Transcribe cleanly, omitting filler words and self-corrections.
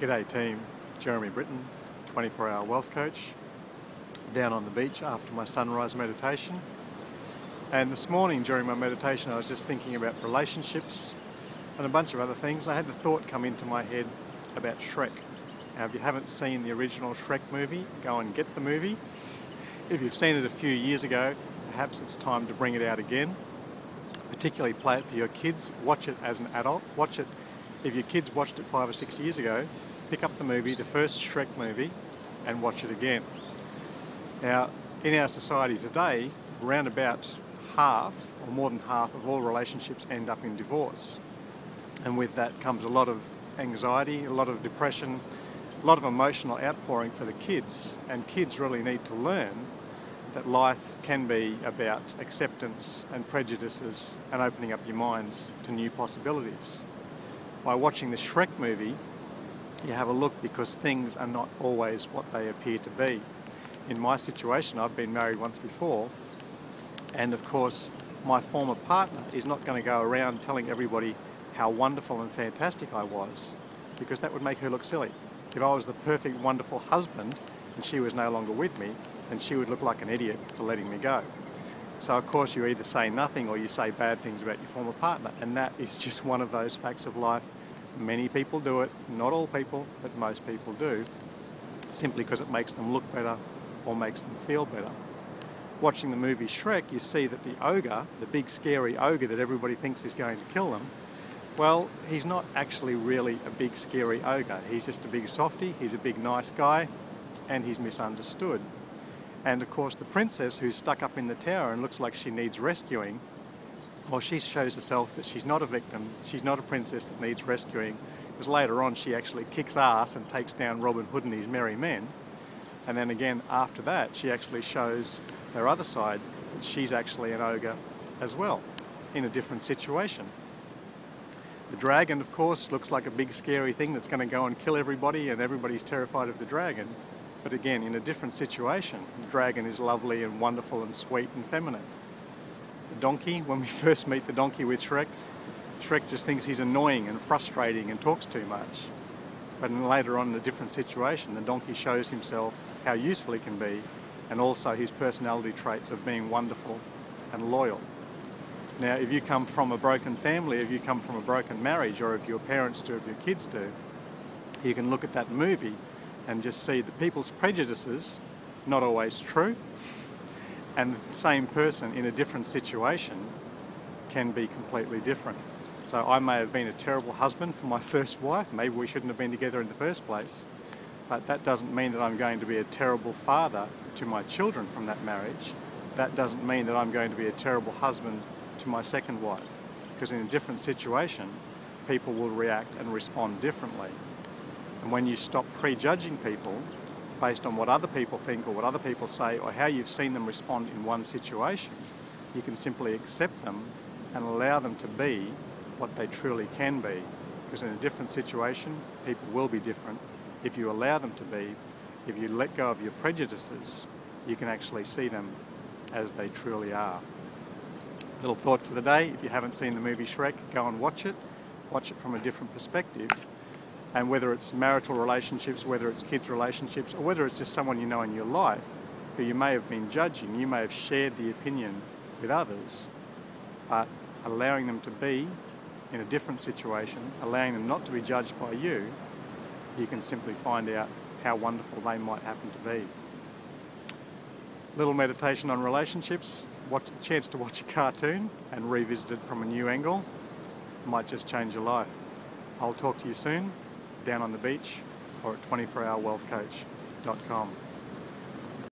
G'day team, Jeremy Britton, 24-hour wealth coach, down on the beach after my sunrise meditation. And this morning during my meditation I was just thinking about relationships and a bunch of other things. I had the thought come into my head about Shrek. Now if you haven't seen the original Shrek movie, go and get the movie. If you've seen it a few years ago, perhaps it's time to bring it out again. Particularly play it for your kids, watch it as an adult, watch it. If your kids watched it 5 or 6 years ago, pick up the movie, the first Shrek movie, and watch it again. Now, in our society today, around about half, or more than half, of all relationships end up in divorce. And with that comes a lot of anxiety, a lot of depression, a lot of emotional outpouring for the kids. And kids really need to learn that life can be about acceptance and prejudices and opening up your minds to new possibilities. By watching the Shrek movie, you have a look because things are not always what they appear to be. In my situation, I've been married once before, and of course my former partner is not going to go around telling everybody how wonderful and fantastic I was, because that would make her look silly. If I was the perfect, wonderful husband and she was no longer with me, then she would look like an idiot for letting me go. So of course you either say nothing or you say bad things about your former partner, and that is just one of those facts of life. Many people do it, not all people, but most people do, simply because it makes them look better or makes them feel better. Watching the movie Shrek, you see that the ogre, the big scary ogre that everybody thinks is going to kill them, well, he's not actually really a big scary ogre. He's just a big softie, he's a big nice guy, and he's misunderstood. And of course the princess, who's stuck up in the tower and looks like she needs rescuing, well, she shows herself that she's not a victim, she's not a princess that needs rescuing, because later on she actually kicks ass and takes down Robin Hood and his merry men. And then again after that she actually shows her other side, that she's actually an ogre as well, in a different situation. The dragon, of course, looks like a big scary thing that's going to go and kill everybody, and everybody's terrified of the dragon. But again, in a different situation, the dragon is lovely and wonderful and sweet and feminine. The donkey, when we first meet the donkey with Shrek, Shrek just thinks he's annoying and frustrating and talks too much. But later on in a different situation, the donkey shows himself how useful he can be, and also his personality traits of being wonderful and loyal. Now, if you come from a broken family, if you come from a broken marriage, or if your parents do, if your kids do, you can look at that movie and just see that people's prejudices, not always true, and the same person in a different situation can be completely different. So I may have been a terrible husband for my first wife, maybe we shouldn't have been together in the first place, but that doesn't mean that I'm going to be a terrible father to my children from that marriage. That doesn't mean that I'm going to be a terrible husband to my second wife, because in a different situation, people will react and respond differently. And when you stop prejudging people based on what other people think or what other people say or how you've seen them respond in one situation, you can simply accept them and allow them to be what they truly can be. Because in a different situation, people will be different. If you allow them to be, if you let go of your prejudices, you can actually see them as they truly are. Little thought for the day: if you haven't seen the movie Shrek, go and watch it from a different perspective. And whether it's marital relationships, whether it's kids' relationships, or whether it's just someone you know in your life who you may have been judging, you may have shared the opinion with others, but allowing them to be in a different situation, allowing them not to be judged by you, you can simply find out how wonderful they might happen to be. Little meditation on relationships, a chance to watch a cartoon and revisit it from a new angle, might just change your life. I'll talk to you soon, down on the beach or at 24hourwealthcoach.com.